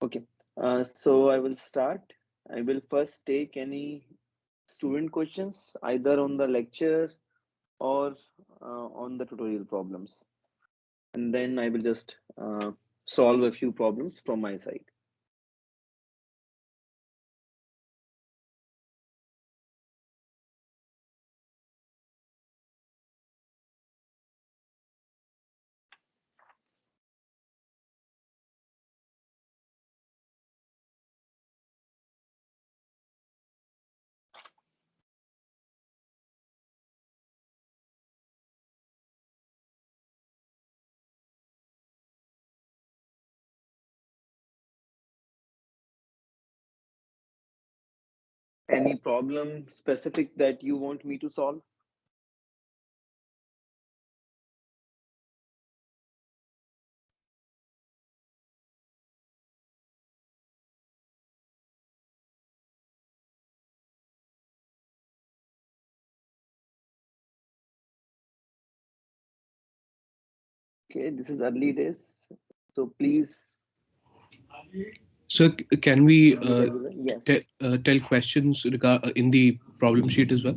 Okay, so I will start. I will first take any student questions either on the lecture or on the tutorial problems, and then I will just solve a few problems from my side. Any problem specific that you want me to solve? Okay, this is early days, so please So can we make it everywhere. Yes. tell questions in the problem sheet as well?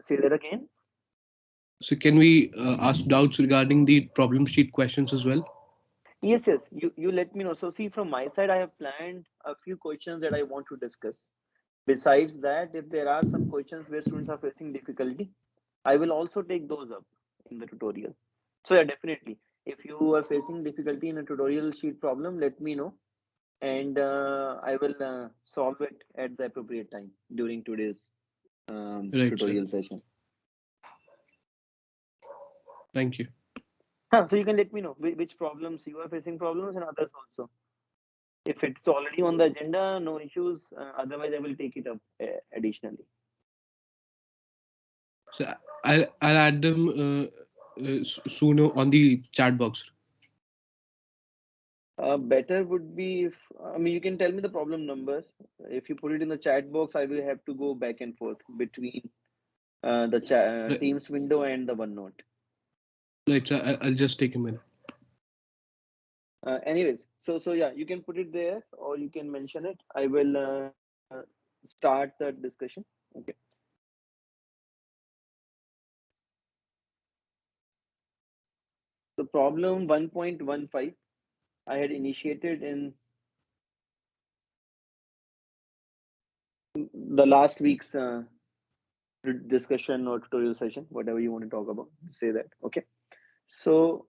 Say that again. So can we ask doubts regarding the problem sheet questions as well? Yes, yes. You let me know. So see, from my side, I have planned a few questions that I want to discuss. Besides that, if there are some questions where students are facing difficulty, I will also take those up in the tutorial. So yeah, definitely. If you are facing difficulty in a tutorial sheet problem, let me know, and I will solve it at the appropriate time during today's Right, sir. tutorial session. Thank you. So you can let me know which problems you are facing problems and others also. If it's already on the agenda, no issues. Otherwise, I will take it up additionally. So I'll add them sooner on the chat box. Better would be if, I mean, you can tell me the problem number. If you put it in the chat box, I will have to go back and forth between the Right, Teams window and the OneNote. right, so I'll just take a minute. Anyways, so yeah, you can put it there or you can mention it. I will start the discussion. Okay. So problem 1.15 I had initiated in the last week's discussion or tutorial session, whatever you want to talk about, say that. Okay. So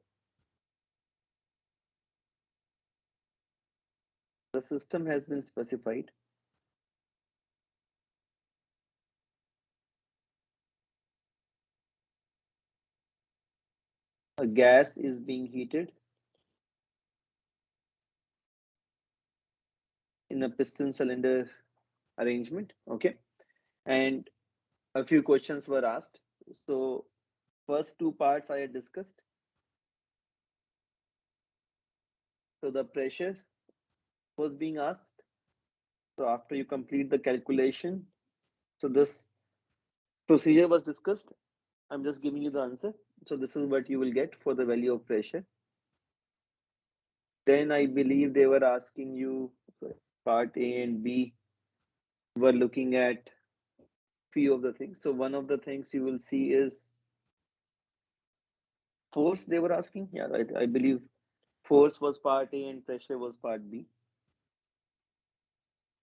the system has been specified. A gas is being heated in a piston cylinder arrangement. Okay. And a few questions were asked. So first two parts I had discussed. So the pressure was being asked. So after you complete the calculation, so this procedure was discussed. I'm just giving you the answer. So this is what you will get for the value of pressure. Then I believe they were asking you, part A and B were looking at few of the things. So one of the things you will see is force they were asking. Yeah, I believe force was part A and pressure was part B.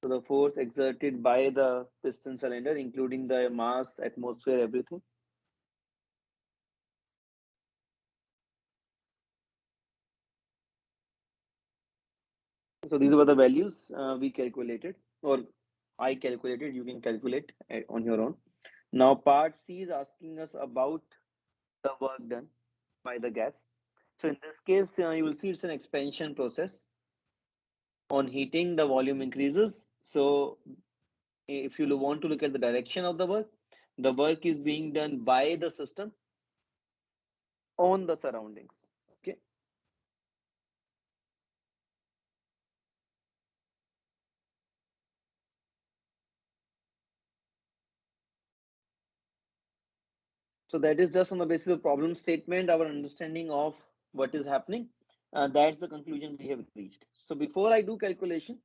So the force exerted by the piston cylinder, including the mass, atmosphere, everything. So these were the values we calculated, or I calculated. You can calculate on your own. Now part C is asking us about the work done by the gas. So in this case, you will see it's an expansion process. On heating, the volume increases. So if you want to look at the direction of the work, The work is being done by the system on the surroundings. Okay. So that is just on the basis of problem statement, our understanding of what is happening. That's the conclusion we have reached. So before I do calculation,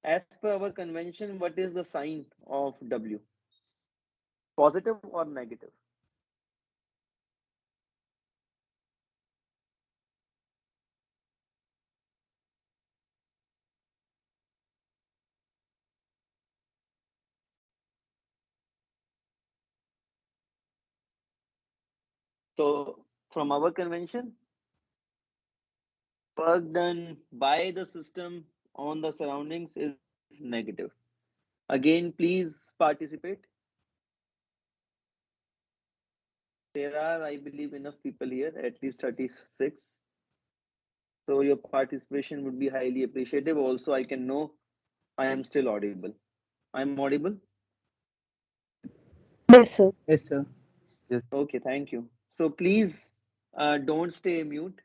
as per our convention, what is the sign of W? Positive or negative? So from our convention, work done by the system on the surroundings is negative. Again, please participate. There are, I believe, enough people here, at least 36. So your participation would be highly appreciative. Also, I can know I am still audible. I'm audible? Yes, sir. Yes, sir. Okay, thank you. So please don't stay mute.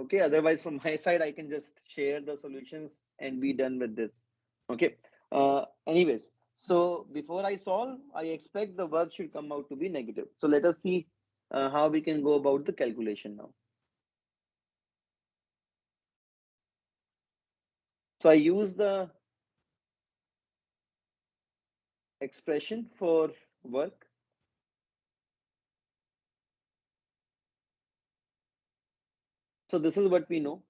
Okay, otherwise from my side, I can just share the solutions and be done with this. Okay. Anyways, so before I solve, I expect the work should come out to be negative. So let us see how we can go about the calculation now. So I use the expression for work. So this is what we know,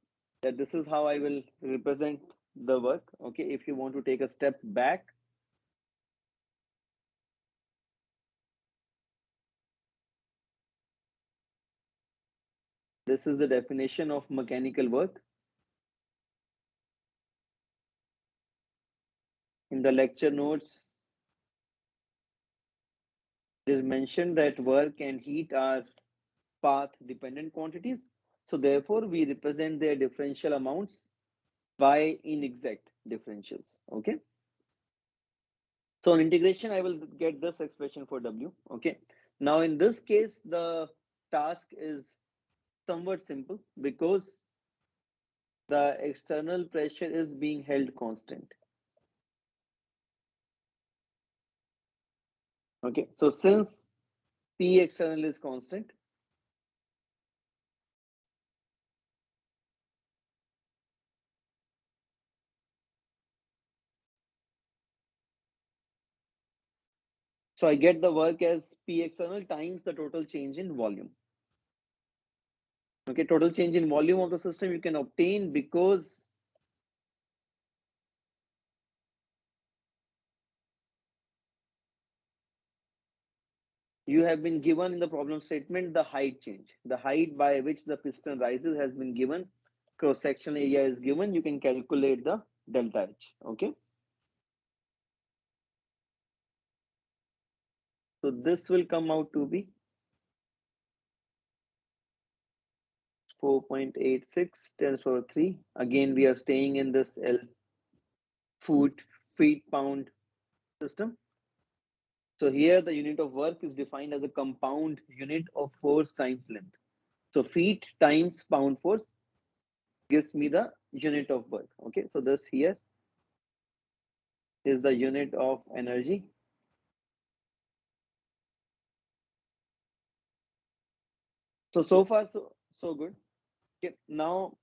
that this is how I will represent the work. Okay, if you want to take a step back, this is the definition of mechanical work. In the lecture notes, it is mentioned that work and heat are path dependent quantities. So therefore, we represent their differential amounts by inexact differentials. Okay. So on integration, I will get this expression for W. Okay. Now in this case, the task is somewhat simple because the external pressure is being held constant. Okay. So since P external is constant, so I get the work as P external times the total change in volume. Okay, total change in volume of the system you can obtain because you have been given in the problem statement the height change. The height by which the piston rises has been given. Cross-section area is given. You can calculate the delta H. Okay. So this will come out to be 4.86 10 to the 3. Again, we are staying in this L foot feet pound system. So here the unit of work is defined as a compound unit of force times length. So feet times pound force gives me the unit of work. Okay, so this here is the unit of energy. So far so good. Okay, now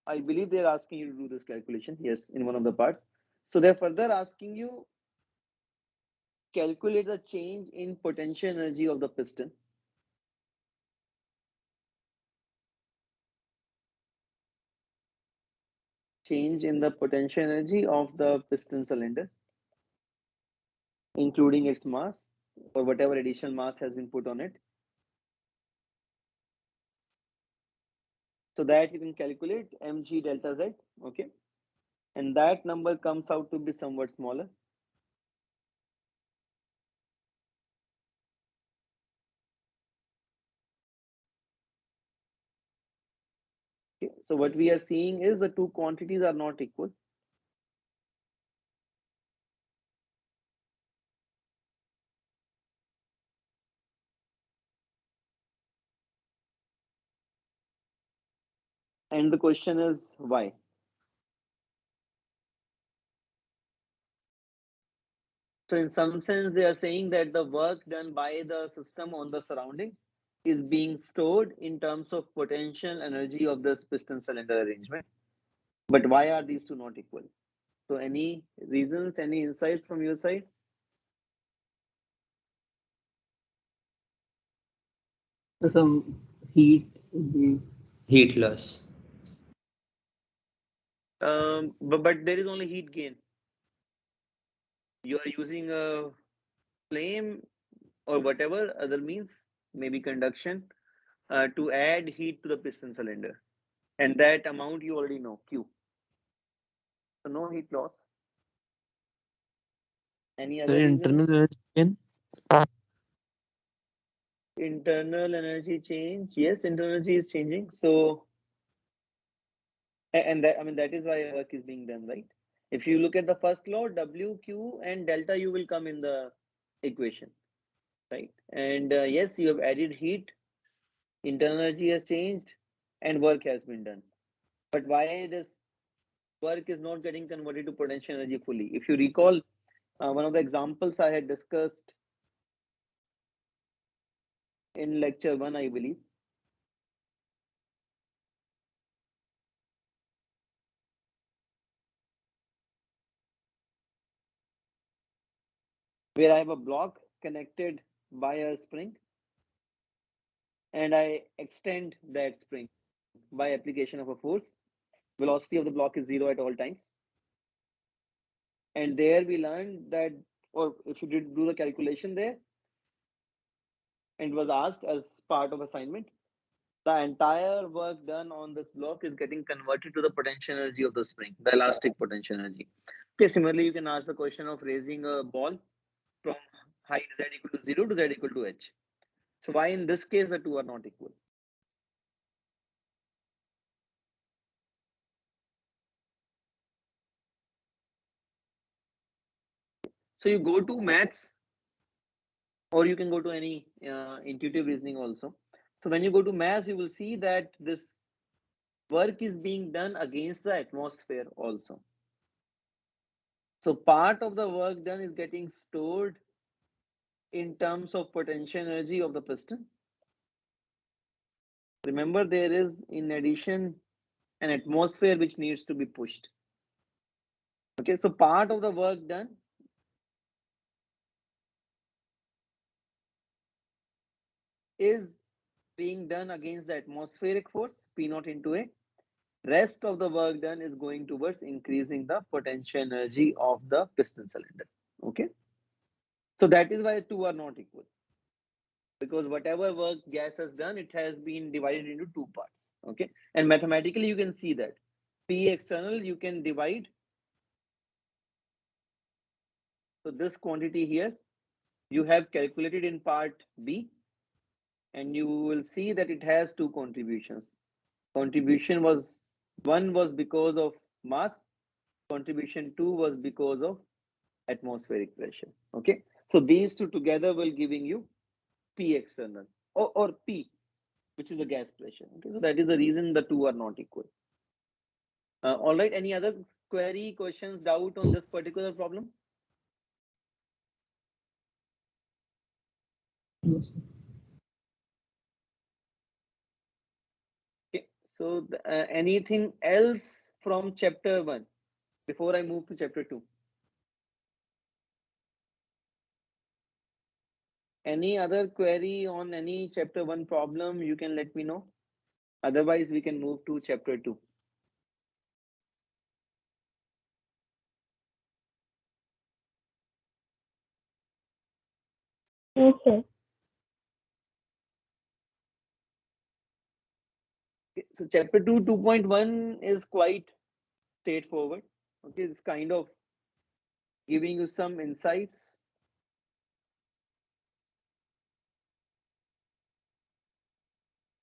I believe they're asking you to do this calculation. Yes, in one of the parts. So they're further asking you calculate the change in potential energy of the piston. Change in the potential energy of the piston cylinder, including its mass or whatever additional mass has been put on it. So that you can calculate mg delta z. Okay, and that number comes out to be somewhat smaller. Okay, so what we are seeing is the two quantities are not equal. And the question is why? So in some sense, they are saying that the work done by the system on the surroundings is being stored in terms of potential energy of this piston cylinder arrangement. But why are these two not equal? So any reasons, any insights from your side? Some heat. Heat loss. But there is only heat gain. You are using a flame or whatever other means, maybe conduction, to add heat to the piston cylinder. And that amount you already know, Q. So no heat loss. Any other Internal reasons? energy again. Internal energy change. Yes, internal energy is changing. So, and that, I mean, that is why work is being done, right? If you look at the first law, W, Q, and delta U will come in the equation, right? And yes, you have added heat, internal energy has changed, and work has been done. But why this work is not getting converted to potential energy fully? If you recall, one of the examples I had discussed in lecture 1, I believe, where I have a block connected by a spring and I extend that spring by application of a force. Velocity of the block is 0 at all times. And there we learned that, or if you did do the calculation there, and it was asked as part of assignment, the entire work done on this block is getting converted to the potential energy of the spring, the elastic potential energy. Okay, similarly, you can ask the question of raising a ball from height z equal to 0 to z equal to h. So why in this case the two are not equal? So you go to maths, or you can go to any intuitive reasoning also. So when you go to maths, you will see that this work is being done against the atmosphere also. So part of the work done is getting stored in terms of potential energy of the piston. Remember, there is in addition an atmosphere which needs to be pushed. Okay, so part of the work done is being done against the atmospheric force P naught into A. Rest of the work done is going towards increasing the potential energy of the piston cylinder. Okay, so that is why two are not equal, because whatever work gas has done, it has been divided into two parts. Okay, and mathematically you can see that P external you can divide. So this quantity here you have calculated in part B, and you will see that it has two contributions. Contribution was one was because of mass, contribution two was because of atmospheric pressure. Okay, so these two together will giving you P external or P, which is the gas pressure. Okay, so that is the reason the two are not equal. All right, any other query, questions, doubt on this particular problem? Okay, so anything else from chapter 1 before I move to chapter 2? Any other query on any chapter 1 problem, you can let me know. Otherwise, we can move to chapter 2. Okay. Okay, so chapter 2, 2.1 is quite straightforward. Okay, it's kind of giving you some insights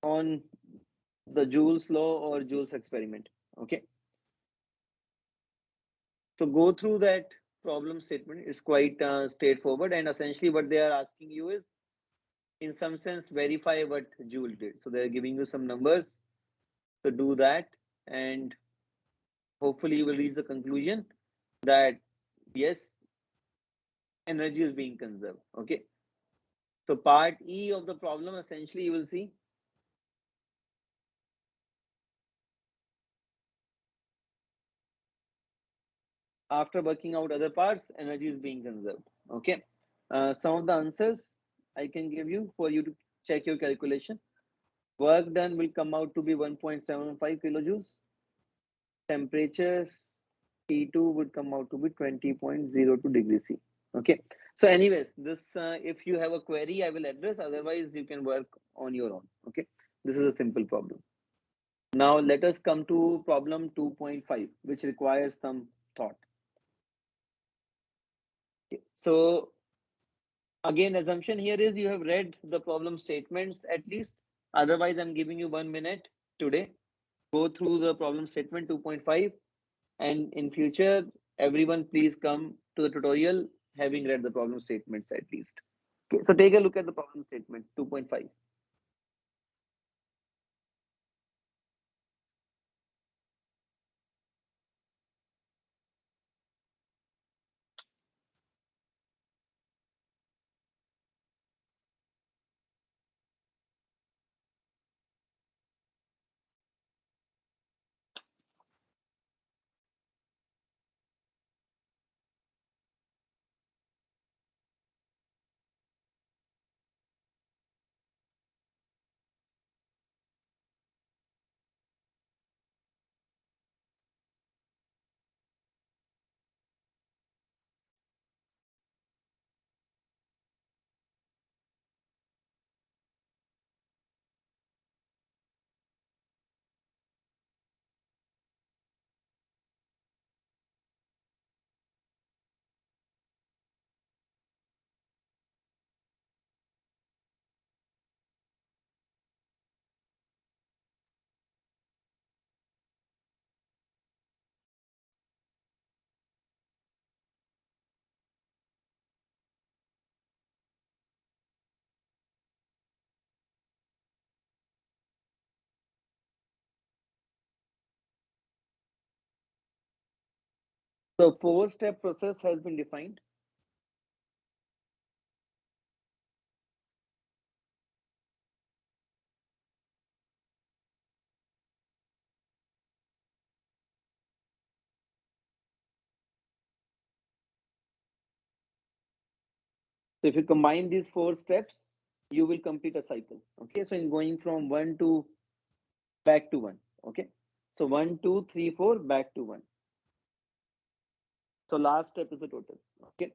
on the Joule's law or Joule's experiment. Okay, so go through that problem statement. It's quite straightforward, and essentially what they are asking you is, in some sense, verify what Joule did. So they're giving you some numbers to do that, and hopefully you will reach the conclusion that yes, energy is being conserved. Okay. So part E of the problem, essentially you will see after working out other parts, energy is being conserved. Okay. Some of the answers I can give you for you to check your calculation. Work done will come out to be 1.75 kilojoules. Temperature T2 would come out to be 20.02 degrees C. Okay. So anyways, this if you have a query, I will address. Otherwise, you can work on your own. Okay. This is a simple problem. Now let us come to problem 2.5, which requires some thought. Okay. So again, assumption here is you have read the problem statements at least. Otherwise, I'm giving you 1 minute today. Go through the problem statement 2.5, and in future, everyone please come to the tutorial having read the problem statements at least. Okay, so take a look at the problem statement 2.5. So four-step process has been defined. So if you combine these 4 steps, you will complete a cycle. Okay, so in going from 1 to back to 1. Okay, so 1, 2, 3, 4, back to 1. So last step is the total. Okay,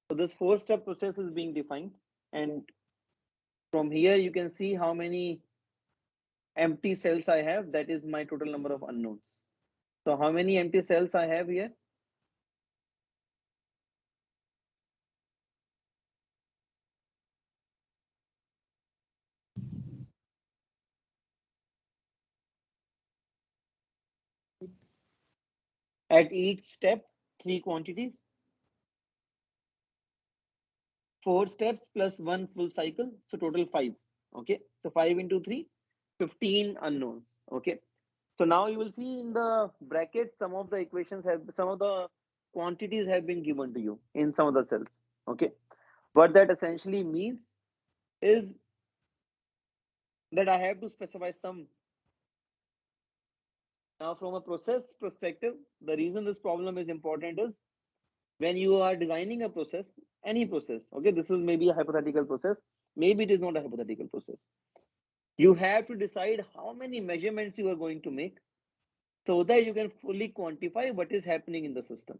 so this 4-step process is being defined, and from here you can see how many empty cells I have. That is my total number of unknowns. So how many empty cells I have here? At each step, 3 quantities. 4 steps plus 1 full cycle, so total 5. Okay, so 5 into 3, 15 unknowns. Okay, so now you will see in the brackets some of the equations have, some of the quantities have been given to you in some of the cells. Okay, what that essentially means is that I have to specify some. Now from a process perspective, the reason this problem is important is when you are designing a process, any process, okay, this is maybe a hypothetical process, maybe it is not a hypothetical process. You have to decide how many measurements you are going to make so that you can fully quantify what is happening in the system.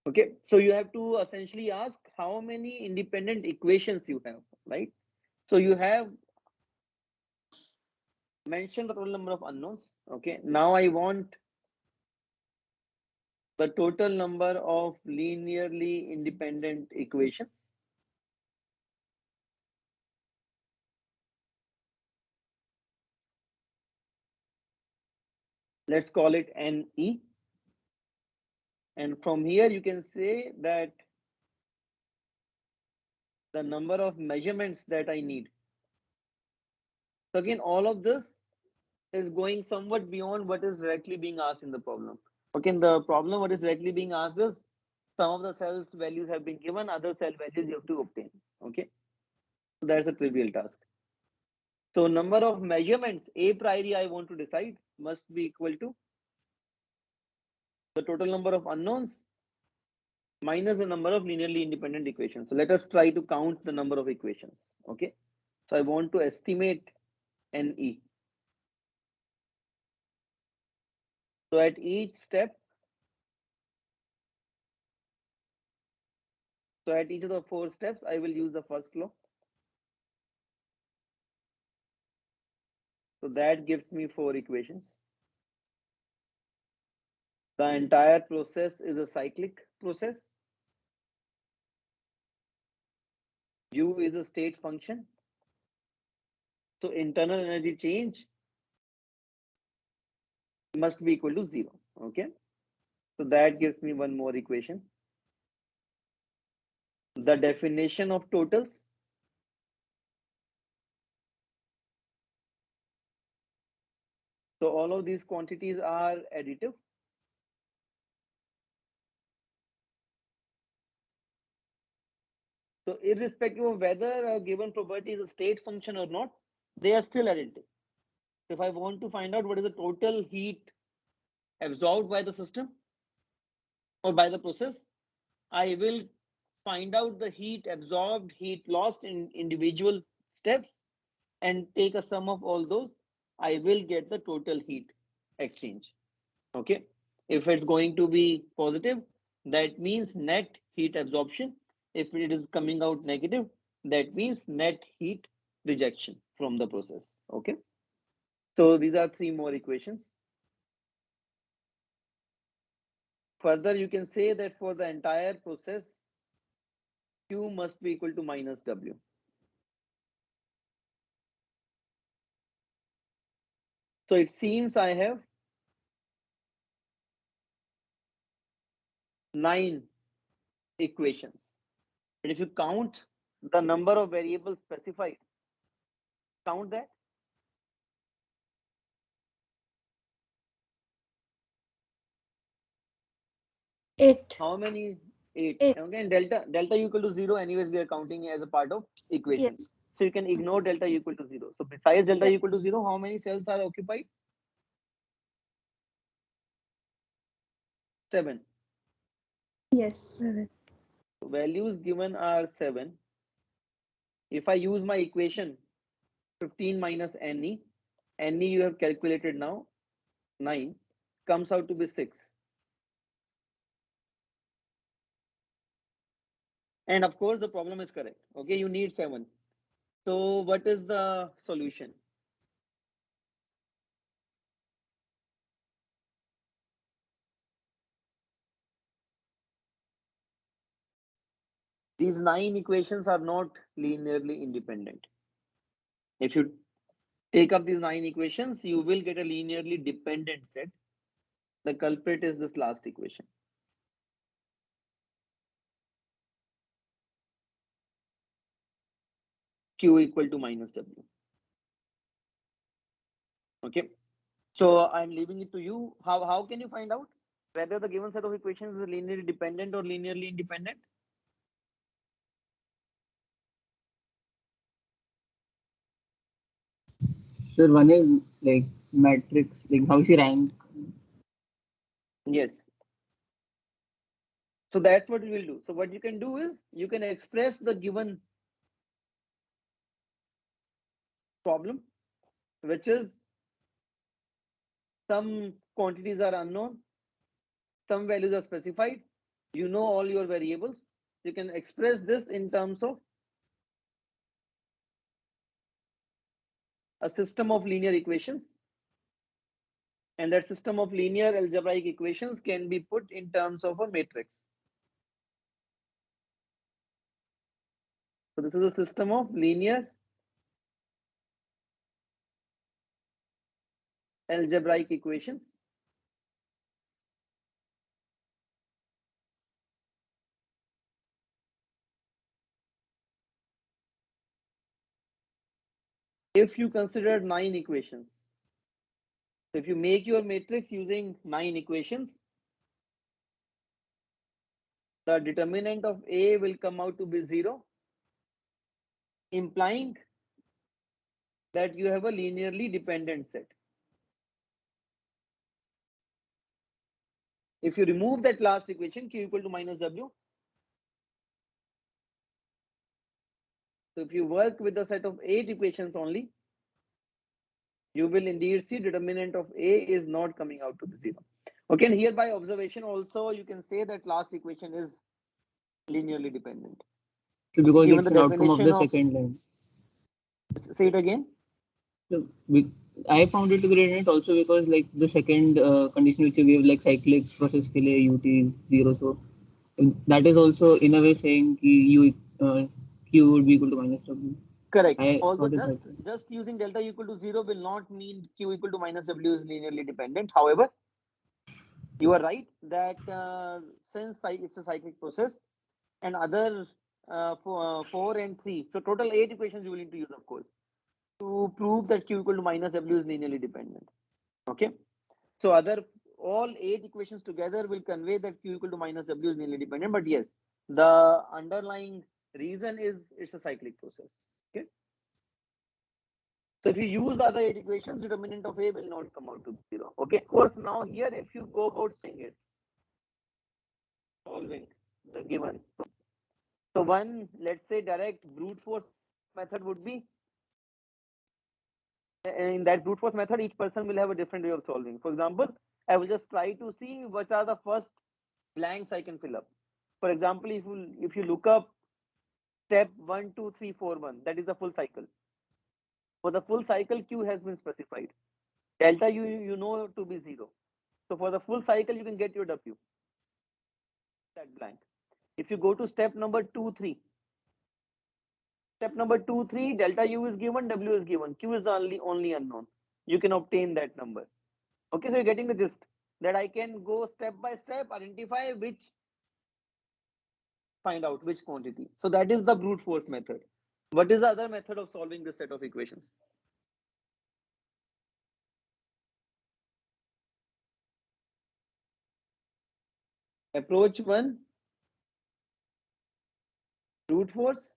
Okay, so you have to essentially ask how many independent equations you have, right? So you have mentioned the total number of unknowns. Okay, now I want the total number of linearly independent equations. Let's call it NE. And from here, you can say that the number of measurements that I need. So again, all of this is going somewhat beyond what is directly being asked in the problem. Okay, in the problem, what is directly being asked is some of the cells values have been given, other cell values you have to obtain. Okay, so that's a trivial task. So number of measurements a priori I want to decide must be equal to the total number of unknowns minus the number of linearly independent equations. So let us try to count the number of equations. Okay, so I want to estimate NE. So at each step, so at each of the 4 steps, I will use the first law. So that gives me 4 equations. The entire process is a cyclic process. U is a state function. So internal energy change must be equal to 0. Okay, so that gives me one more equation. The definition of totals. So all of these quantities are additive. So irrespective of whether a given property is a state function or not, they are still additive. So if I want to find out what is the total heat absorbed by the system or by the process, I will find out the heat absorbed, heat lost in individual steps and take a sum of all those. I will get the total heat exchange. Okay, if it's going to be positive, that means net heat absorption. If it is coming out negative, that means net heat rejection from the process. Okay, so these are 3 more equations. Further, you can say that for the entire process, Q must be equal to minus W. So it seems I have 9 equations. But if you count the number of variables specified, count that. Eight. How many? 8. Eight. Okay, and delta equal to 0. Anyways, we are counting as a part of equation. Yes. So you can ignore delta equal to 0. So besides delta Yes. equal to 0, how many cells are occupied? 7. Yes. Seven. So values given are 7. If I use my equation 15 minus NE, NE you have calculated now 9, comes out to be 6. And of course, the problem is correct. Okay, you need 7. So what is the solution? These 9 equations are not linearly independent. If you take up these 9 equations, you will get a linearly dependent set. The culprit is this last equation. Q equal to minus W. Okay. So I'm leaving it to you. How can you find out whether the given set of equations is linearly dependent or linearly independent? So one is like matrix, like how she rank. Yes. So that's what we will do. So what you can do is you can express the given problem, which is some quantities are unknown, some values are specified, you know all your variables. You can express this in terms of a system of linear equations, and that system of linear algebraic equations can be put in terms of a matrix. So this is a system of linear algebraic equations. If you consider 9 equations, So if you make your matrix using 9 equations, the determinant of A will come out to be 0, implying that you have a linearly dependent set. If you remove that last equation, Q equal to minus W, so if you work with a set of 8 equations only, you will indeed see determinant of A is not coming out to be 0. Okay, and here by observation also you can say that last equation is linearly dependent. So because Given it's the an outcome of the definition of, second line. say it again. So I found it to be redundant also because like the second condition which you gave, like cyclic process के लिए ut is 0, so that is also in a way saying कि q would be equal to minus w. Correct. I Although found it that way. just using delta equal to 0 will not mean Q equal to minus W is linearly dependent. However, you are right that since it's a cyclic process and other 4 and 3, so total 8 equations you will need to use, of course, to prove that Q equal to minus W is linearly dependent. Okay. So all 8 equations together will convey that Q equal to minus W is linearly dependent. But yes, the underlying reason is it's a cyclic process. Okay. So if you use the other 8 equations, determinant of A will not come out to 0. Okay. Of course, now here if you go about saying it, solving the given. So one, let's say direct brute force method would be, in that brute force method, each person will have a different way of solving. For example, I will just try to see what are the first blanks I can fill up. For example, if you look up step 1, 2, 3, 4, 1, that is the full cycle. For the full cycle, Q has been specified. Delta U you know to be 0. So for the full cycle, you can get your W, that blank. If you go to step number 2, 3, step number 2, 3, delta U is given, W is given, Q is the only unknown. You can obtain that number. Okay, so you're getting the gist that I can go step by step, identify find out which quantity. So that is the brute force method. What is the other method of solving this set of equations? Approach 1, brute force,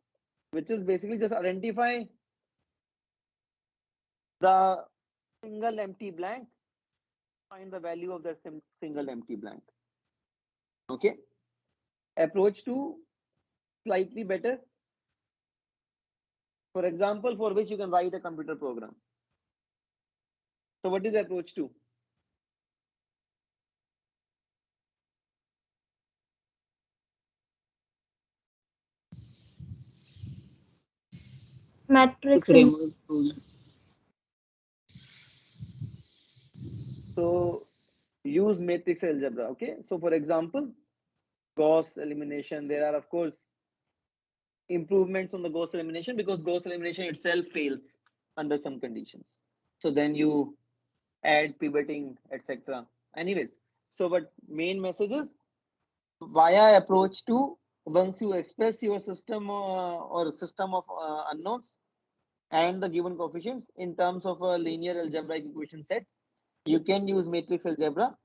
which is basically just identify the single empty blank, find the value of that single empty blank. Okay. Approach 2, slightly better. For example, for which you can write a computer program. So what is approach 2? Matrix and Cramer's rule. So use matrix algebra. Okay. So for example, Gauss elimination, there are of course improvements on the Gauss elimination because Gauss elimination itself fails under some conditions. So then you add pivoting, etc. Anyways, so but main message is via approach 2, once you express your system or system of unknowns and the given coefficients in terms of a linear algebraic equation set, you can use matrix algebra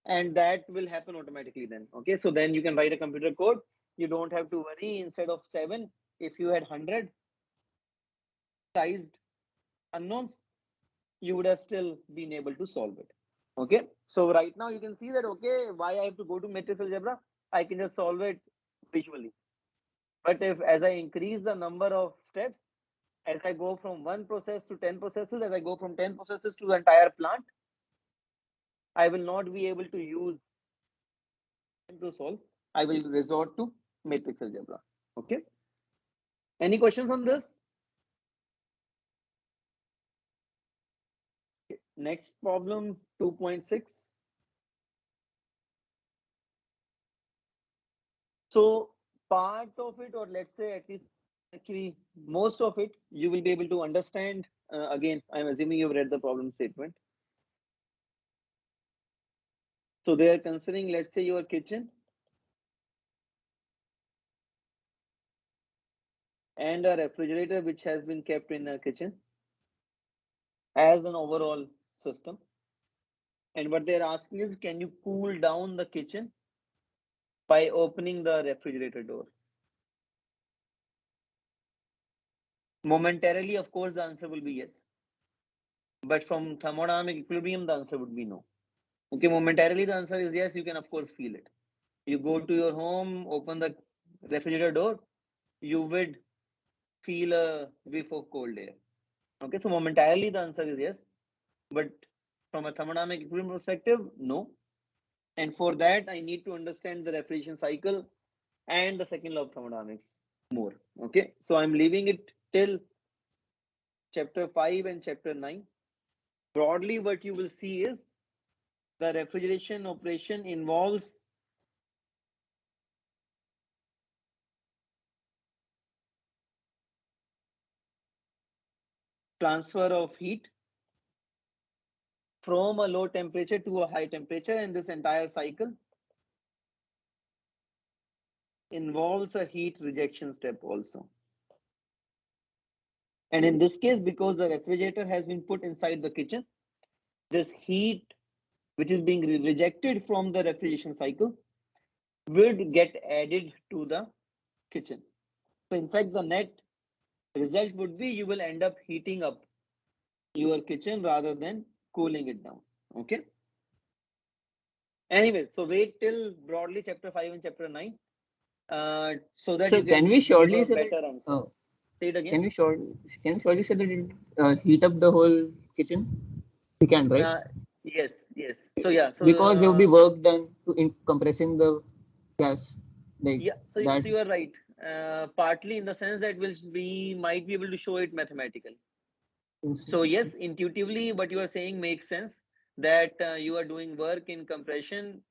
and that will happen automatically then. Okay, so then you can write a computer code. You don't have to worry. Instead of 7, if you had 100 sized unknowns, you would have still been able to solve it. Okay, so right now you can see that, okay, why I have to go to matrix algebra? I can just solve it visually. But if as I increase the number of steps, as I go from 1 process to 10 processes, as I go from 10 processes to the entire plant, I will not be able to use to solve. I will resort to matrix algebra. Okay. Any questions on this? Okay. Next problem 2.6. So part of it, or let's say at least actually most of it, you will be able to understand. Again, I'm assuming you've read the problem statement. So they are considering, let's say, your kitchen and a refrigerator which has been kept in a kitchen as an overall system. And what they're asking is, can you cool down the kitchen by opening the refrigerator door? Momentarily, of course, the answer will be yes. But from thermodynamic equilibrium, the answer would be no. Okay, momentarily, the answer is yes, you can, of course, feel it. You go to your home, open the refrigerator door, you would feel a whiff of cold air. Okay, so momentarily, the answer is yes. But from a thermodynamic equilibrium perspective, no. And for that, I need to understand the refrigeration cycle and the second law of thermodynamics more. Okay, so I'm leaving it till chapter 5 and chapter 9. Broadly, what you will see is the refrigeration operation involves transfer of heat from a low temperature to a high temperature, and this entire cycle involves a heat rejection step also. And in this case, because the refrigerator has been put inside the kitchen, this heat which is being rejected from the refrigeration cycle would get added to the kitchen. So in fact, the net result would be you will end up heating up your kitchen rather than cooling it down. Okay. Anyway, so wait till broadly chapter 5 and chapter 9 so that So you can can we give surely a say that? better answer. Say it again. Can we surely say that it heat up the whole kitchen? We can, right? Yes. So yeah. So Because there will be work done to in compressing the gas, like yeah. So that. you are right. Partly in the sense that we might be able to show it mathematically. So yes, intuitively, what you are saying makes sense. That you are doing work in compression.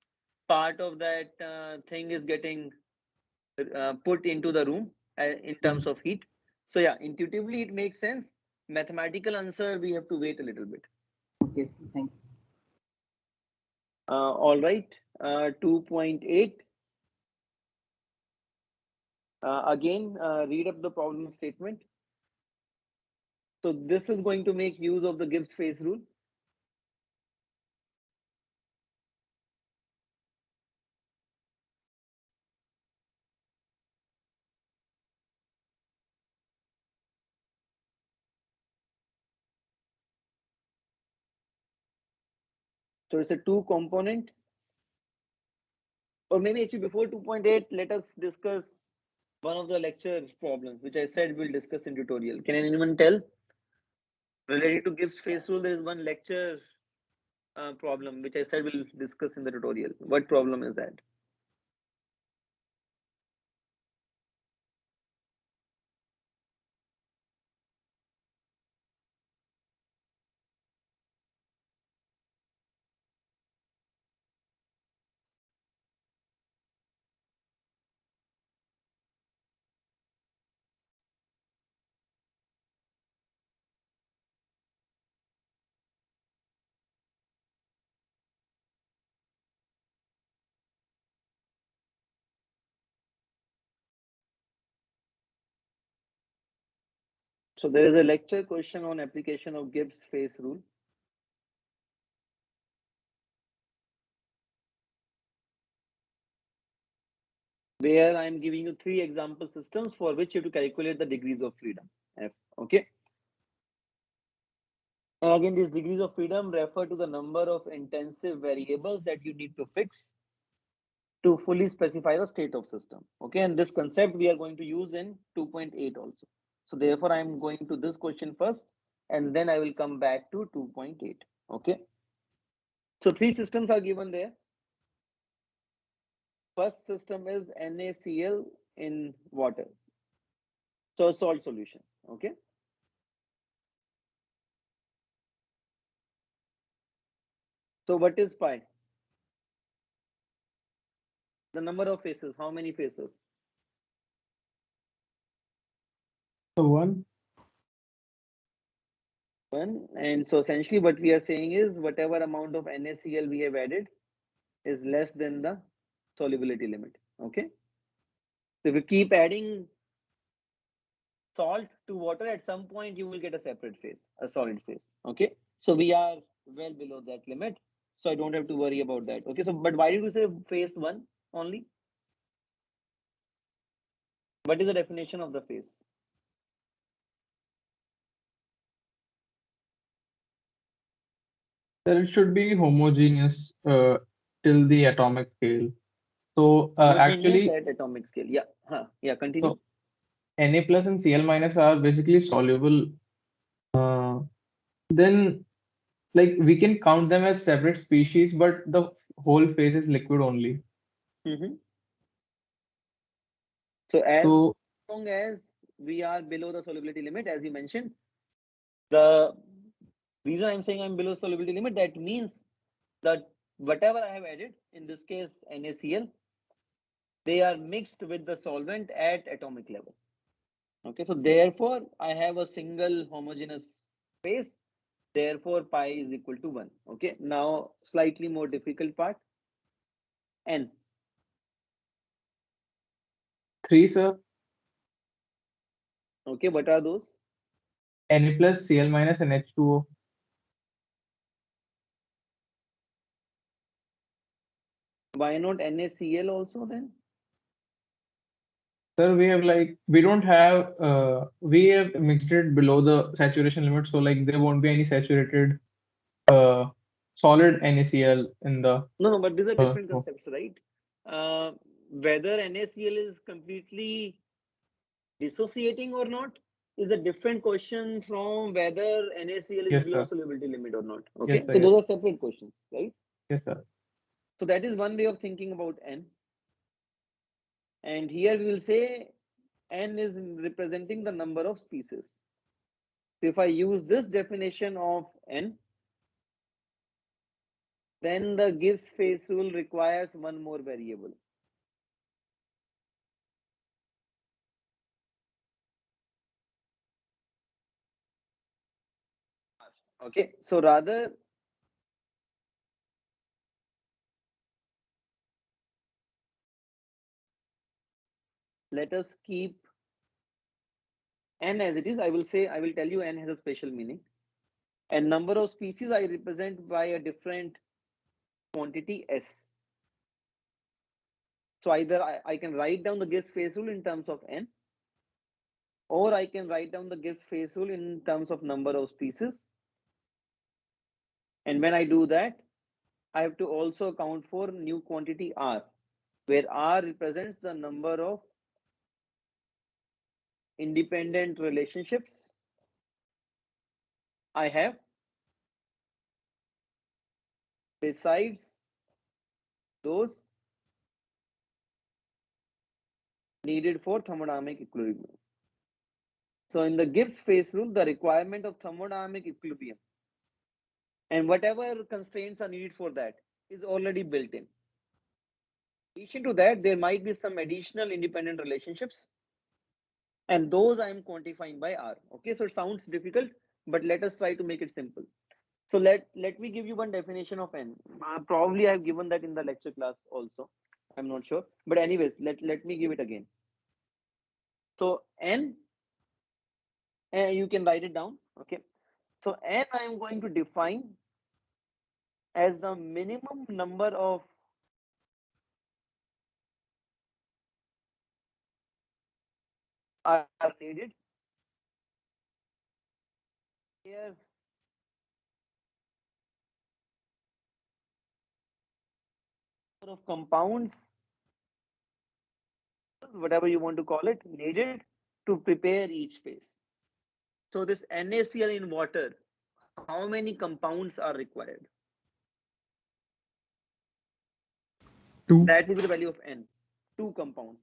Part of that thing is getting put into the room in terms of heat. So yeah, intuitively it makes sense. Mathematical answer, we have to wait a little bit. Okay, thank you. All right, 2.8. Again, read up the problem statement. So this is going to make use of the Gibbs phase rule. So it's a two component, or maybe actually before 2.8, let us discuss one of the lecture problems, which I said we'll discuss in tutorial. Can anyone tell? Related to Gibbs phase rule, there is one lecture problem, which I said we'll discuss in the tutorial. What problem is that? So there is a lecture question on application of Gibbs phase rule. Where I'm giving you 3 example systems for which you have to calculate the degrees of freedom. F, okay. And again, these degrees of freedom refer to the number of intensive variables that you need to fix to fully specify the state of system. Okay, and this concept we are going to use in 2.8 also. So therefore, I'm going to this question first, and then I will come back to 2.8. Okay. So 3 systems are given there. First system is NaCl in water. So salt solution. Okay. So what is pi? The number of phases. How many phases? So 1. 1. And so essentially what we are saying is whatever amount of NaCl we have added is less than the solubility limit. Okay. So if you keep adding salt to water, at some point you will get a separate phase, a solid phase. Okay. So we are well below that limit. So I don't have to worry about that. Okay, so but why did you say phase 1 only? What is the definition of the phase? Then it should be homogeneous till the atomic scale. So Homogeneous actually, at atomic scale. Yeah. Yeah, continue. so Na plus and Cl minus are basically soluble. Then like we can count them as separate species, but the whole phase is liquid only. Mm-hmm. So as So long as we are below the solubility limit, as you mentioned, the reason I'm saying I'm below solubility limit, that means that whatever I have added, in this case NaCl, they are mixed with the solvent at atomic level. Okay, so therefore I have a single homogeneous phase. Therefore pi is equal to 1. Okay, now slightly more difficult part. N. 3, sir. Okay, what are those? Na plus Cl minus and H2O. Why not NaCl also then? Sir, we don't have we have mixed it below the saturation limit, so like there won't be any saturated solid NaCl in the No, but these are different oh, concepts, right? Whether NaCl is completely dissociating or not is a different question from whether NaCl is yes, below sir. solubility limit or not. Yes, Okay, sir. so Yes, those are separate questions, right? yes, sir. So that is one way of thinking about N. And here we will say N is representing the number of species. So if I use this definition of N, then the Gibbs phase rule requires one more variable. Okay, so rather let us keep N as it is. I will tell you N has a special meaning. And number of species I represent by a different quantity S. So either I can write down the Gibbs phase rule in terms of N, or I can write down the Gibbs phase rule in terms of number of species. And when I do that, I have to also account for new quantity R, where R represents the number of independent relationships I have besides those needed for thermodynamic equilibrium. So in the Gibbs phase rule, the requirement of thermodynamic equilibrium and whatever constraints are needed for that is already built in. In addition to that, there might be some additional independent relationships, and those I am quantifying by R. Okay, so it sounds difficult, but let us try to make it simple. So let me give you one definition of N. Probably I've given that in the lecture class also. I'm not sure, but anyways, let me give it again. So N, you can write it down. Okay, so N I am going to define as the minimum number of are needed here of compounds, whatever you want to call it, needed to prepare each phase. So this NaCl in water, how many compounds are required? 2. That will be the value of N, 2 compounds.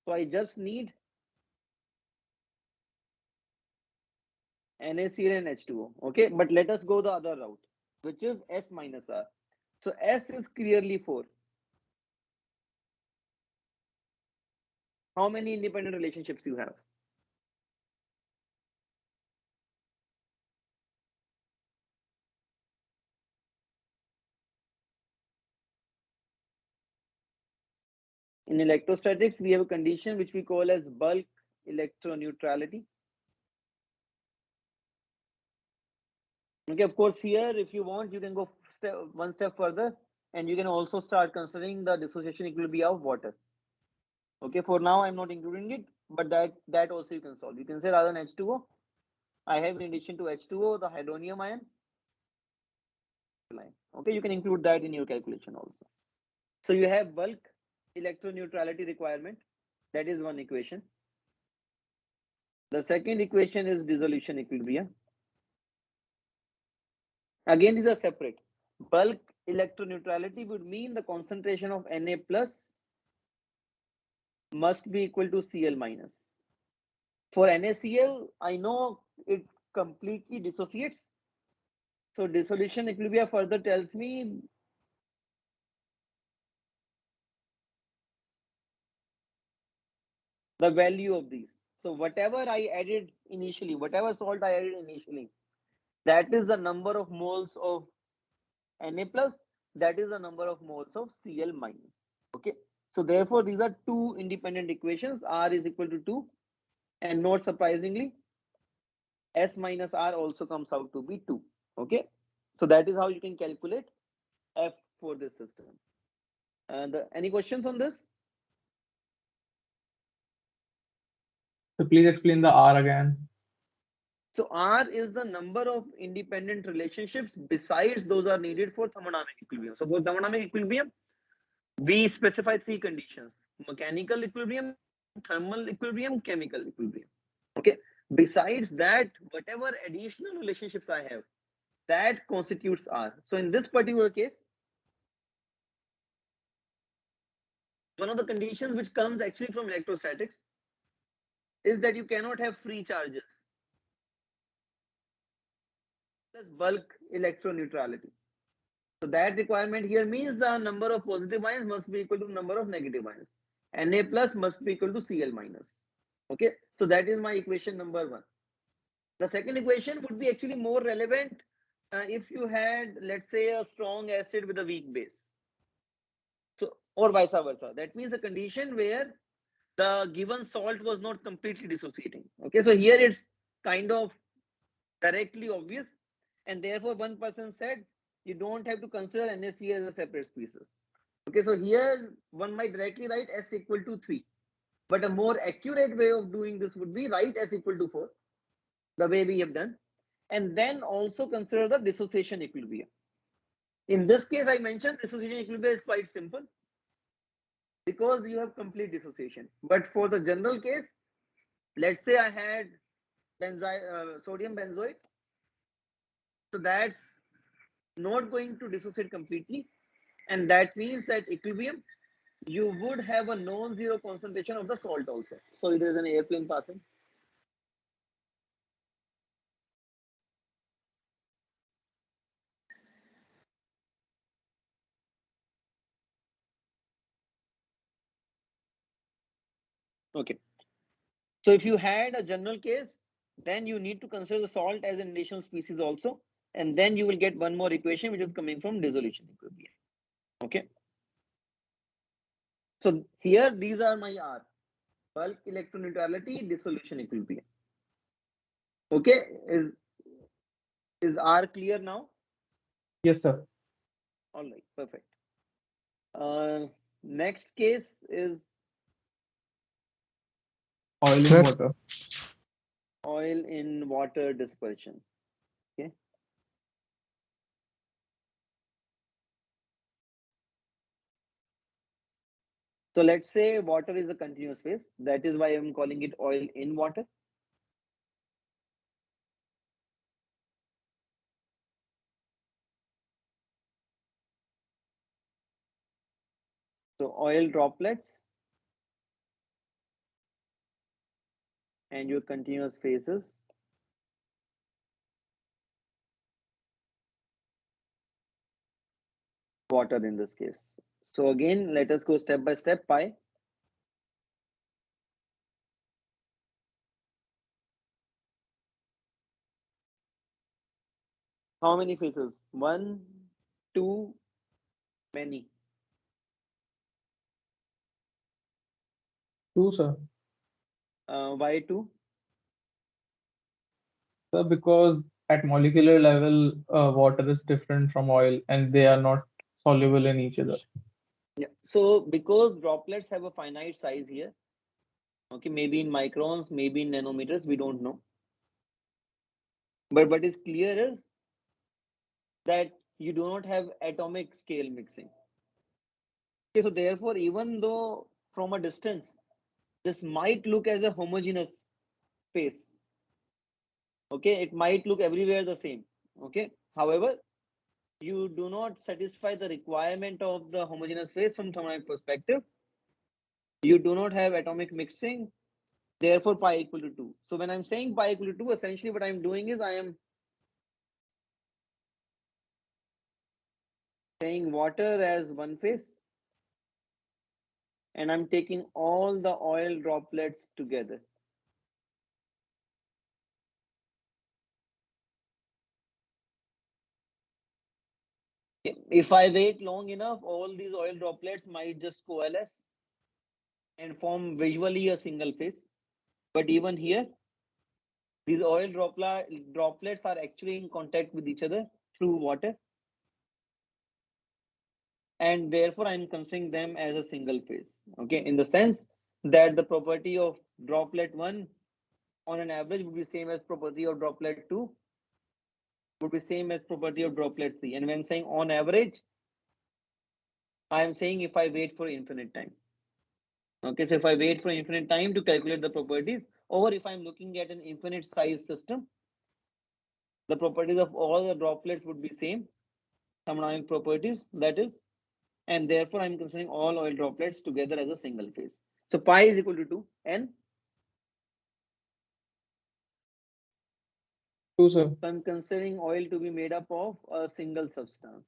So I just need NaCl and H2O. Okay, but let us go the other route, which is S minus R. So S is clearly 4. How many independent relationships you have? In electrostatics, we have a condition which we call as bulk electroneutrality. Okay, of course, here, if you want, you can go one step further, and you can also start considering the dissociation equilibrium of water. Okay, for now, I'm not including it, but that also you can solve. You can say rather than H2O, I have in addition to H2O, the hydronium ion. Okay, you can include that in your calculation also. So you have bulk electroneutrality requirement. That is one equation. The second equation is dissolution equilibrium. Again, these are separate. Bulk electroneutrality would mean the concentration of Na plus must be equal to Cl minus. For NaCl, I know it completely dissociates. So dissolution equilibrium further tells me the value of these. So whatever I added initially, whatever salt I added initially, that is the number of moles of Na plus, that is the number of moles of Cl minus. Okay. So therefore, these are two independent equations. R is equal to 2. And not surprisingly, S minus R also comes out to be 2. Okay. So that is how you can calculate F for this system. And any questions on this? So please explain the R again. So R is the number of independent relationships besides those are needed for thermodynamic equilibrium. So for thermodynamic equilibrium, we specify three conditions: mechanical equilibrium, thermal equilibrium, chemical equilibrium. Okay. Besides that, whatever additional relationships I have, that constitutes R. So in this particular case, one of the conditions which comes actually from electrostatics is that you cannot have free charges plus bulk electroneutrality. So that requirement here means the number of positive ions must be equal to the number of negative ions. Na plus must be equal to Cl minus. Okay, so that is my equation number 1. The second equation would be actually more relevant if you had, let's say, a strong acid with a weak base. So, or vice versa. That means a condition where the given salt was not completely dissociating. Okay, so here it's kind of directly obvious, and therefore one person said you don't have to consider NaCl as a separate species. Okay, so here one might directly write S equal to 3, but a more accurate way of doing this would be write S equal to 4, the way we have done, and then also consider the dissociation equilibrium. In this case, I mentioned dissociation equilibrium is quite simple because you have complete dissociation. But for the general case, let's say I had sodium benzoate, so that's not going to dissociate completely, and that means at equilibrium you would have a non-zero concentration of the salt also. Sorry, there is an airplane passing. Okay, so if you had a general case, then you need to consider the salt as an additional species also, and then you will get one more equation which is coming from dissolution equilibrium. Okay, so here these are my R: bulk electroneutrality, dissolution equilibrium. Okay, is R clear now? Yes, sir. All right, perfect. Next case is Oil Sir. in water. oil in water dispersion. Okay. So let's say water is a continuous phase. That is why I'm calling it oil in water. So oil droplets and your continuous phases. Water in this case. So again, let us go step by step. Pi. How many phases? 1, 2, many. 2, sir. Why 2? Sir, because at molecular level, water is different from oil and they are not soluble in each other. Yeah. So because droplets have a finite size here, okay, maybe in microns, maybe in nanometers, we don't know. But what is clear is that you do not have atomic scale mixing. Okay, so therefore, even though from a distance, this might look as a homogeneous phase. Okay, it might look everywhere the same. Okay, however, you do not satisfy the requirement of the homogeneous phase from thermodynamic perspective. You do not have atomic mixing, therefore pi equal to 2. So when I'm saying pi equal to 2, essentially what I'm doing is I am saying water as one phase, and I'm taking all the oil droplets together. If I wait long enough, all these oil droplets might just coalesce and form visually a single phase. But even here, these oil droplets are actually in contact with each other through water. And therefore, I'm considering them as a single phase. Okay, in the sense that the property of droplet 1 on an average would be same as property of droplet 2 would be same as property of droplet 3. And when saying on average, I am saying if I wait for infinite time. Okay, so if I wait for infinite time to calculate the properties, or if I'm looking at an infinite size system, the properties of all the droplets would be same, thermodynamic properties, that is, and therefore I'm considering all oil droplets together as a single phase. So pi is equal to 2, and 2, sir. so I'm considering oil to be made up of a single substance.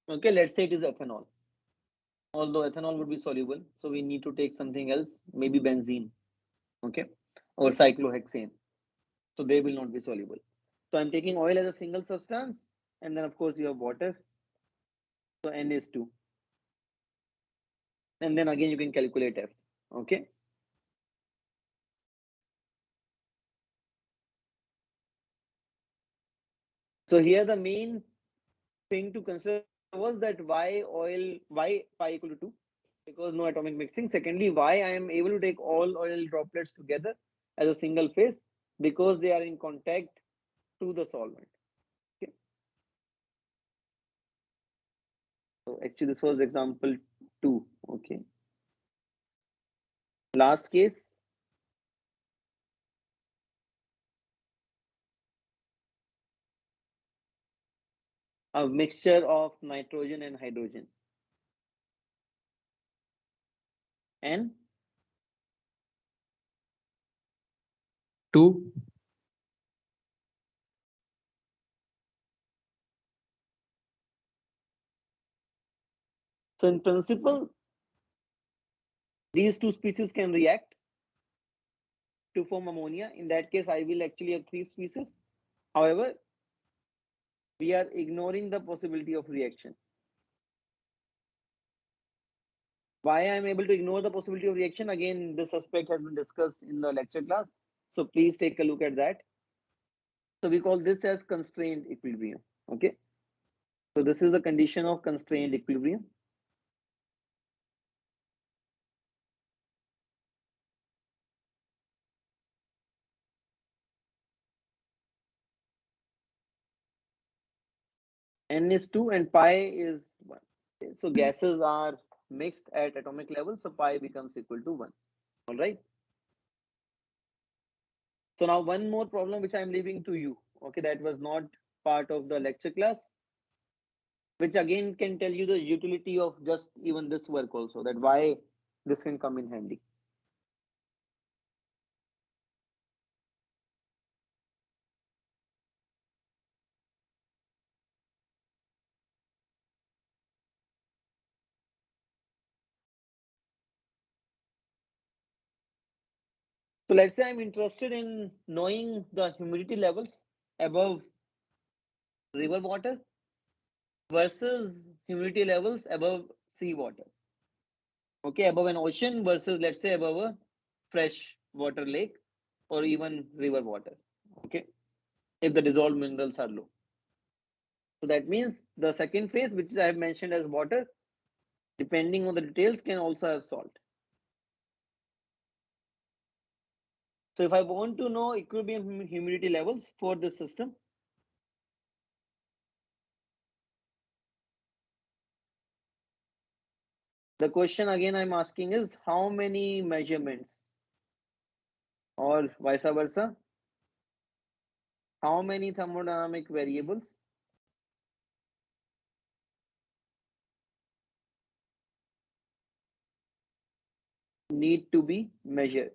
Okay, let's say it is ethanol. Although ethanol would be soluble, so we need to take something else, maybe benzene, okay, or cyclohexane. So they will not be soluble. So I'm taking oil as a single substance, and then of course you have water. So N is 2. And then again you can calculate F. Okay. So here the main thing to consider was that why pi equal to 2? Because no atomic mixing. Secondly, why I am able to take all oil droplets together as a single phase? Because they are in contact to the solvent. Okay. So actually this was example 2. Okay. Last case. A mixture of nitrogen and hydrogen. And 2. so in principle, these two species can react to form ammonia. In that case, I will actually have 3 species. However, we are ignoring the possibility of reaction. Why I am able to ignore the possibility of reaction? Again, this aspect has been discussed in the lecture class. So please take a look at that. So we call this as constrained equilibrium. Okay. So this is the condition of constrained equilibrium. N is 2 and pi is 1. Okay. So gases are mixed at atomic level. So pi becomes equal to 1. All right. So now one more problem which I'm leaving to you. Okay, that was not part of the lecture class, which again can tell you the utility of just even this work also, that why this can come in handy. So let's say I'm interested in knowing the humidity levels above river water versus humidity levels above sea water. Okay, above an ocean versus let's say above a fresh water lake or even river water. Okay, if the dissolved minerals are low. So that means the second phase, which I have mentioned as water, depending on the details, can also have salt. So if I want to know equilibrium humidity levels for this system, the question again I'm asking is how many measurements, or vice versa, how many thermodynamic variables need to be measured.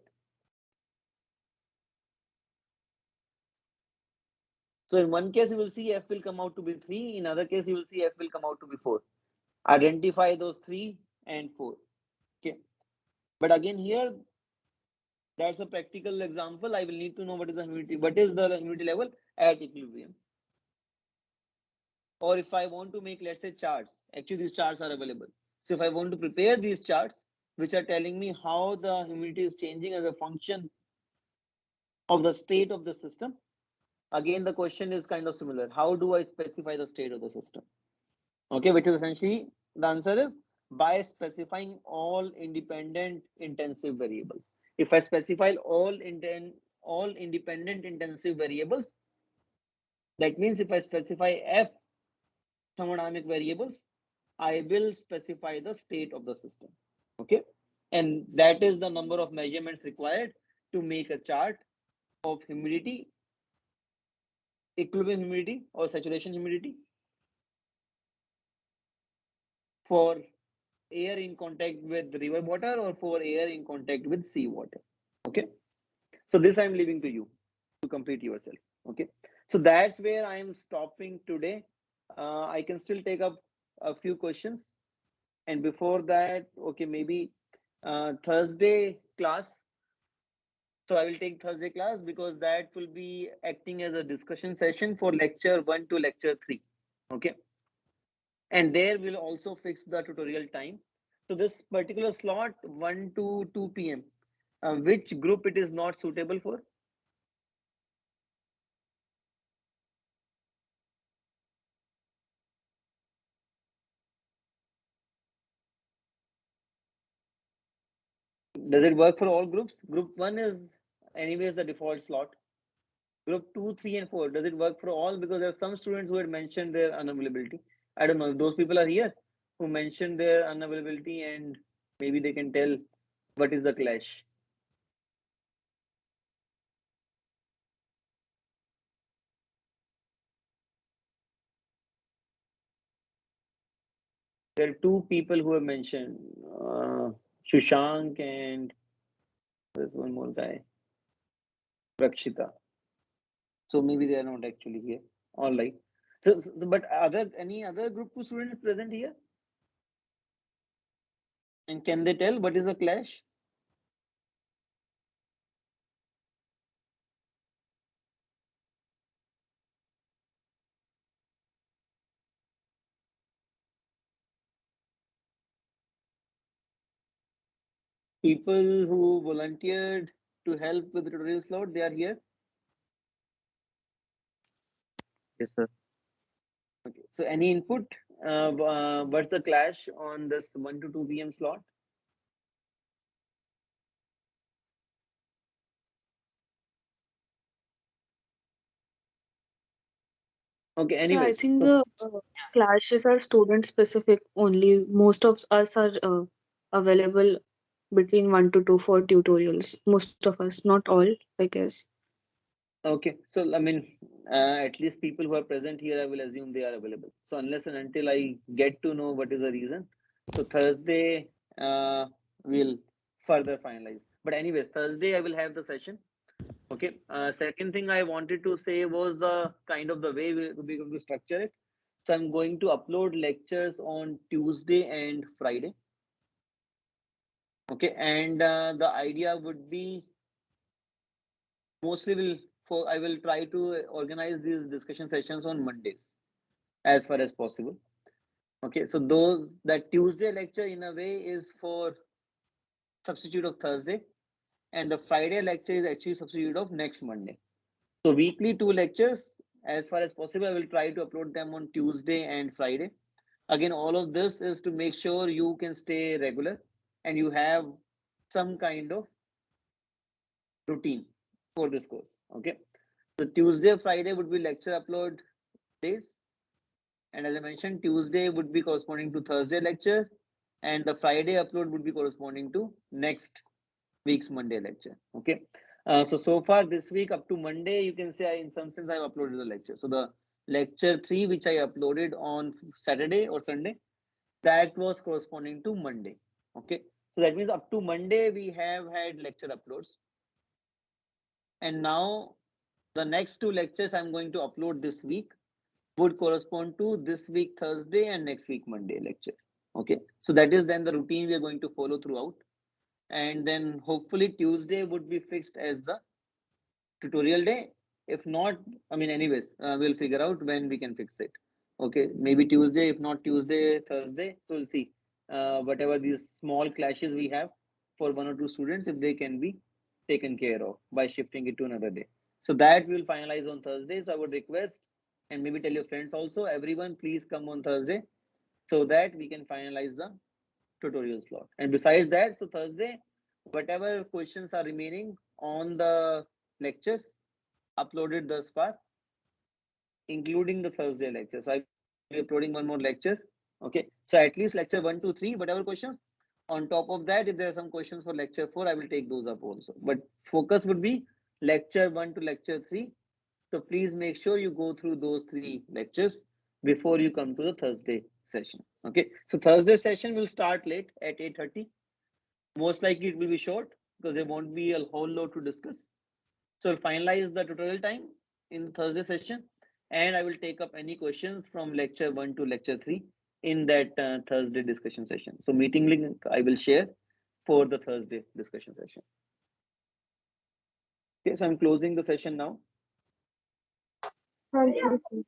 So in one case you will see F will come out to be 3, in other case you will see F will come out to be 4. Identify those 3 and 4. Okay, but again here that's a practical example. I will need to know what is the humidity, what is the humidity level at equilibrium. Or if I want to make, let's say, charts, actually these charts are available. So if I want to prepare these charts, which are telling me how the humidity is changing as a function of the state of the system, again, the question is kind of similar. How do I specify the state of the system? Okay, which is essentially, the answer is by specifying all independent intensive variables. If I specify all independent intensive variables, that means if I specify F thermodynamic variables, I will specify the state of the system. Okay, and that is the number of measurements required to make a chart of humidity, equilibrium humidity or saturation humidity for air in contact with river water or for air in contact with sea water. Okay, so this I'm leaving to you to complete yourself. Okay, so that's where I am stopping today. I can still take up a few questions, and before that, okay, maybe Thursday class. So I will take Thursday class because that will be acting as a discussion session for lecture 1 to lecture 3. Okay, and there we'll also fix the tutorial time. So this particular slot 1 to 2 p.m. Which group it is not suitable for? Does it work for all groups? Group 1 is anyways the default slot. Group 2, 3, and 4, does it work for all? Because there are some students who had mentioned their unavailability. I don't know if those people are here who mentioned their unavailability, and maybe they can tell what is the clash. There are 2 people who have mentioned, Shushank, and there's one more guy, Rakshita. So maybe they are not actually here. All right. So but any other group 2 students present here? And can they tell what is the clash? People who volunteered to help with the tutorial slot, they are here. Yes, sir. Okay. So any input? What's the clash on this 1 to 2 p.m. slot? Okay. Yeah, I Anyways, think so the clashes are student specific only. Most of us are available between 1 to 2 for tutorials. Most of us, not all, I guess. okay. So I mean, at least people who are present here, I will assume they are available. So unless and until I get to know what is the reason, so Thursday we'll further finalize. But anyways, Thursday I will have the session. Okay. Second thing I wanted to say was the kind of the way we're going to structure it. So I'm going to upload lectures on Tuesday and Friday. Okay, and the idea would be mostly I will try to organize these discussion sessions on Mondays as far as possible. Okay, so that Tuesday lecture in a way is for substitute of Thursday, and the Friday lecture is actually substitute of next Monday. So weekly 2 lectures. As far as possible, I will try to upload them on Tuesday and Friday. Again, all of this is to make sure you can stay regular and you have some kind of routine for this course. Okay. So Tuesday, Friday would be lecture upload days. And as I mentioned, Tuesday would be corresponding to Thursday lecture, and the Friday upload would be corresponding to next week's Monday lecture. Okay. So far this week up to Monday, you can say in some sense I've uploaded the lecture. So the lecture 3, which I uploaded on Saturday or Sunday, that was corresponding to Monday. Okay. So that means up to Monday, we have had lecture uploads. And now the next 2 lectures I'm going to upload this week would correspond to this week Thursday and next week Monday lecture. Okay. So that is then the routine we are going to follow throughout. And then hopefully Tuesday would be fixed as the tutorial day. If not, I mean, anyways, we'll figure out when we can fix it. Okay, maybe Tuesday, if not Tuesday, Thursday. So we'll see whatever these small clashes we have for 1 or 2 students, if they can be taken care of by shifting it to another day. So that we'll finalize on Thursday. So I would request, and maybe tell your friends also, everyone please come on Thursday so that we can finalize the tutorial slot. And besides that, so Thursday, whatever questions are remaining on the lectures uploaded thus far, including the Thursday lecture. So I'll be uploading 1 more lecture. Okay. So at least lecture 1 to 3, whatever questions. On top of that, if there are some questions for lecture 4, I will take those up also. But focus would be lecture 1 to lecture 3. So please make sure you go through those 3 lectures before you come to the Thursday session. Okay. So Thursday session will start late at 8:30. Most likely it will be short because there won't be a whole lot to discuss. So I'll finalize the tutorial time in the Thursday session, and I will take up any questions from lecture 1 to lecture 3 in that Thursday discussion session. So meeting link I will share for the Thursday discussion session. Okay, so I'm closing the session now. Thank you.